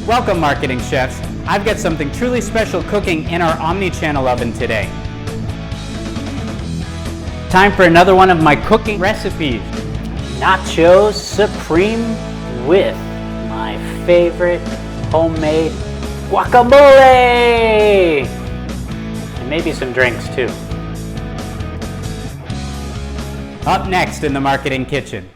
Welcome, marketing chefs. I've got something truly special cooking in our Omni-Channel oven today. Time for another one of my cooking recipes. Nachos Supreme with my favorite homemade guacamole! And maybe some drinks too. Up next in the Marketing Kitchen.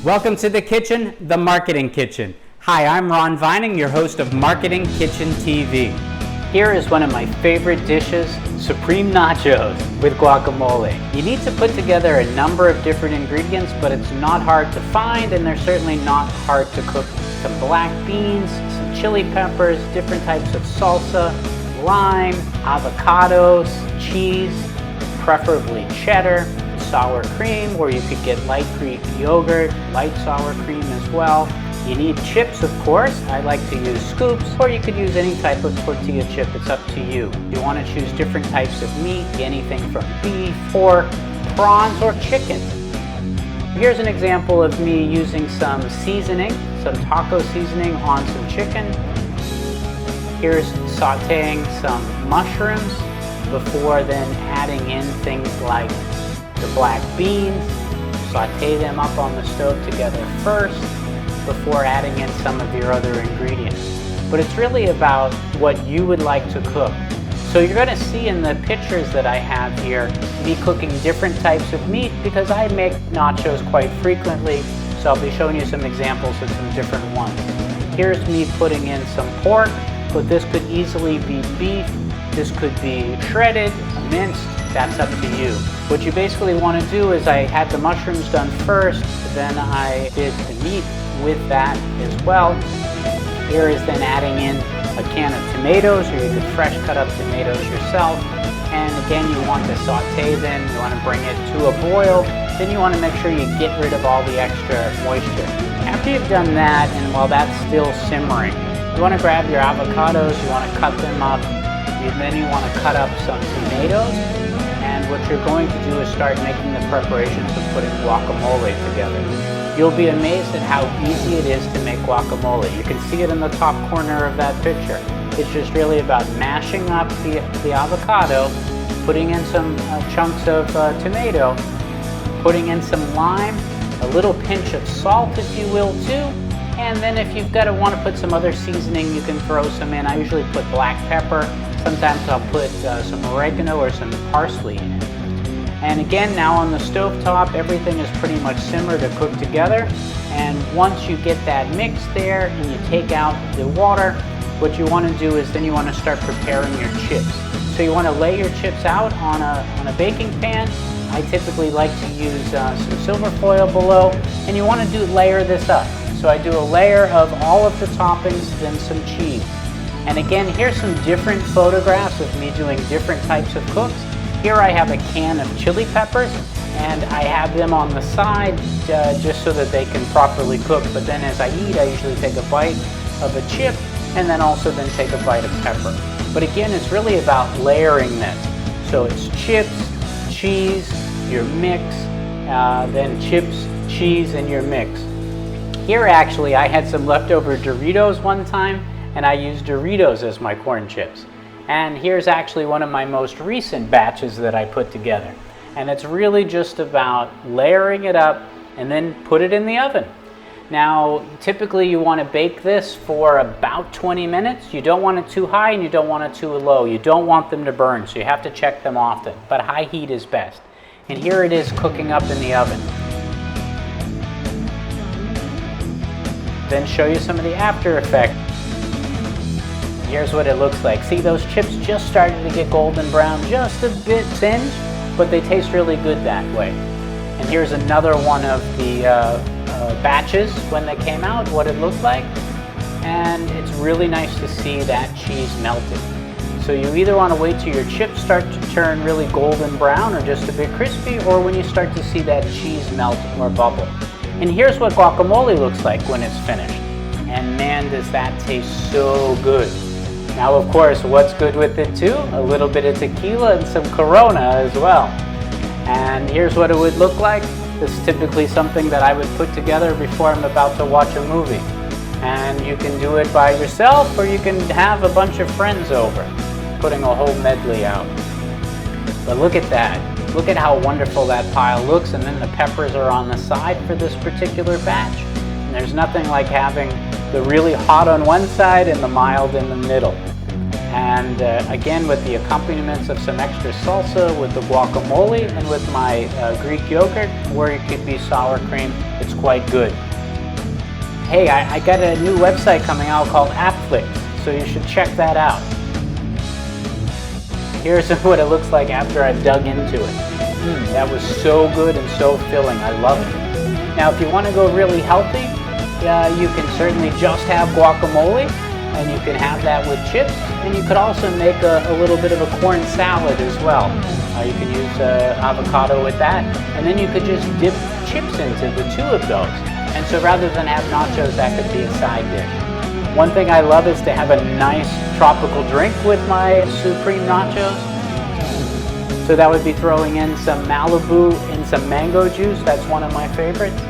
Welcome to the kitchen, the Marketing Kitchen. Hi, I'm Ron Vining, your host of Marketing Kitchen TV. Here is one of my favorite dishes, Supreme Nachos with guacamole. You need to put together a number of different ingredients, but it's not hard to find, and they're certainly not hard to cook. Some black beans, some chili peppers, different types of salsa, lime, avocados, cheese, preferably cheddar, sour cream, or you could get light Greek yogurt, light sour cream as well. You need chips, of course. I like to use scoops, or you could use any type of tortilla chip. It's up to you. You want to choose different types of meat, anything from beef, pork, prawns, or chicken. Here's an example of me using some seasoning, some taco seasoning on some chicken. Here's sauteing some mushrooms before then adding in things like the black beans. Saute them up on the stove together first before adding in some of your other ingredients. But it's really about what you would like to cook. So you're going to see in the pictures that I have here me cooking different types of meat because I make nachos quite frequently, so I'll be showing you some examples of some different ones. Here's me putting in some pork, but this could easily be beef, this could be shredded, minced, that's up to you. What you basically want to do is I had the mushrooms done first, then I did the meat with that as well. Here is then adding in a can of tomatoes, or you could fresh cut up tomatoes yourself. And again, you want to saute them, you want to bring it to a boil, then you want to make sure you get rid of all the extra moisture. After you've done that, and while that's still simmering, you want to grab your avocados, you want to cut them up, and then you want to cut up some tomatoes. And what you're going to do is start making the preparations of putting guacamole together. You'll be amazed at how easy it is to make guacamole. You can see it in the top corner of that picture. It's just really about mashing up the avocado, putting in some chunks of tomato, putting in some lime, a little pinch of salt if you will too, and then if you've got to want to put some other seasoning, you can throw some in. I usually put black pepper. Sometimes I'll put some oregano or some parsley in it. And again, now on the stove top, everything is pretty much simmered to cook together. And once you get that mix there and you take out the water, what you want to do is then you want to start preparing your chips. So you want to lay your chips out on a baking pan. I typically like to use some silver foil below, and you want to layer this up. So I do a layer of all of the toppings, then some cheese. And again, here's some different photographs of me doing different types of cooks. Here I have a can of chili peppers, and I have them on the side just so that they can properly cook. But then as I eat, I usually take a bite of a chip, and then also then take a bite of pepper. But again, it's really about layering this. So it's chips, cheese, your mix, then chips, cheese, and your mix. Here actually, I had some leftover Doritos one time, and I used Doritos as my corn chips. And here's actually one of my most recent batches that I put together. And it's really just about layering it up and then put it in the oven. Now, typically you want to bake this for about 20 minutes. You don't want it too high and you don't want it too low. You don't want them to burn, so you have to check them often. But high heat is best. And here it is cooking up in the oven. Then show you some of the after effect. Here's what it looks like. See, those chips just started to get golden brown, just a bit singed, but they taste really good that way. And here's another one of the batches when they came out, what it looked like. And it's really nice to see that cheese melted. So you either want to wait till your chips start to turn really golden brown or just a bit crispy, or when you start to see that cheese melt or bubble. And here's what guacamole looks like when it's finished. and man, does that taste so good. Now, of course, what's good with it too? A little bit of tequila and some Corona as well. And here's what it would look like. This is typically something that I would put together before I'm about to watch a movie. And you can do it by yourself, or you can have a bunch of friends over, putting a whole medley out. But look at that. Look at how wonderful that pile looks, and then the peppers are on the side for this particular batch. And there's nothing like having the really hot on one side and the mild in the middle. And again, with the accompaniments of some extra salsa, with the guacamole, and with my Greek yogurt, or it could be sour cream, it's quite good. Hey, I got a new website coming out called AppFlix, so you should check that out. Here's what it looks like after I've dug into it. That was so good and so filling. I love it. Now, if you want to go really healthy, you can certainly just have guacamole, and you can have that with chips, and you could also make a little bit of a corn salad as well. You can use avocado with that, and then you could just dip chips into the two of those. And so rather than have nachos, that could be a side dish. One thing I love is to have a nice tropical drink with my supreme nachos. So that would be throwing in some Malibu and some mango juice. That's one of my favorites.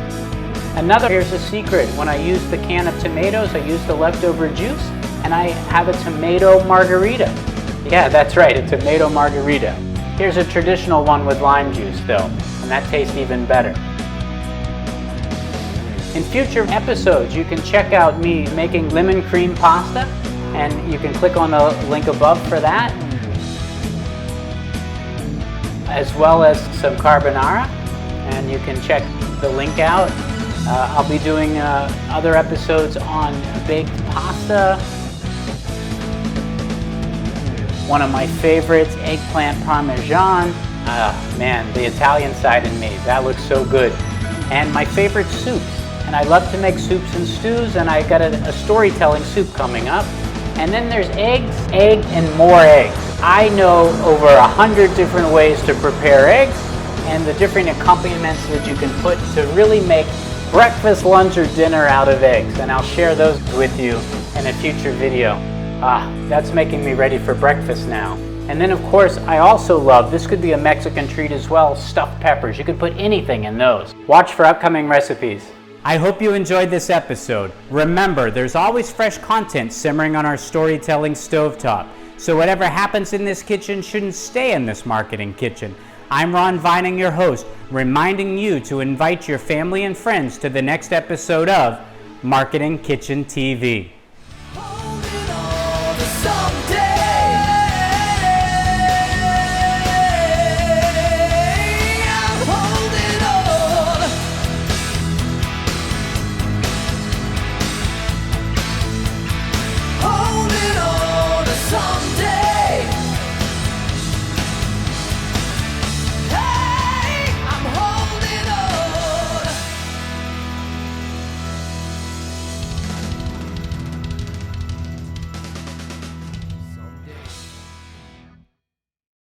Here's a secret. When I use the can of tomatoes, I use the leftover juice, and I have a tomato margarita. Yeah, that's right, a tomato margarita. Here's a traditional one with lime juice though, and that tastes even better. In future episodes, you can check out me making lemon cream pasta, and you can click on the link above for that, as well as some carbonara, and you can check the link out. I'll be doing other episodes on baked pasta. One of my favorites, eggplant parmesan. Man, the Italian side in me, that looks so good. And my favorite soups. And I love to make soups and stews, and I got a storytelling soup coming up. And then there's eggs, and more eggs. I know over 100 different ways to prepare eggs, and the different accompaniments that you can put to really make breakfast, lunch, or dinner out of eggs. And I'll share those with you in a future video. That's making me ready for breakfast now. And then of course, I also love, this could be a Mexican treat as well, stuffed peppers. You could put anything in those. Watch for upcoming recipes. I hope you enjoyed this episode. Remember, there's always fresh content simmering on our storytelling stovetop. So whatever happens in this kitchen shouldn't stay in this marketing kitchen. I'm Ron Vining, your host, reminding you to invite your family and friends to the next episode of Marketing Kitchen TV.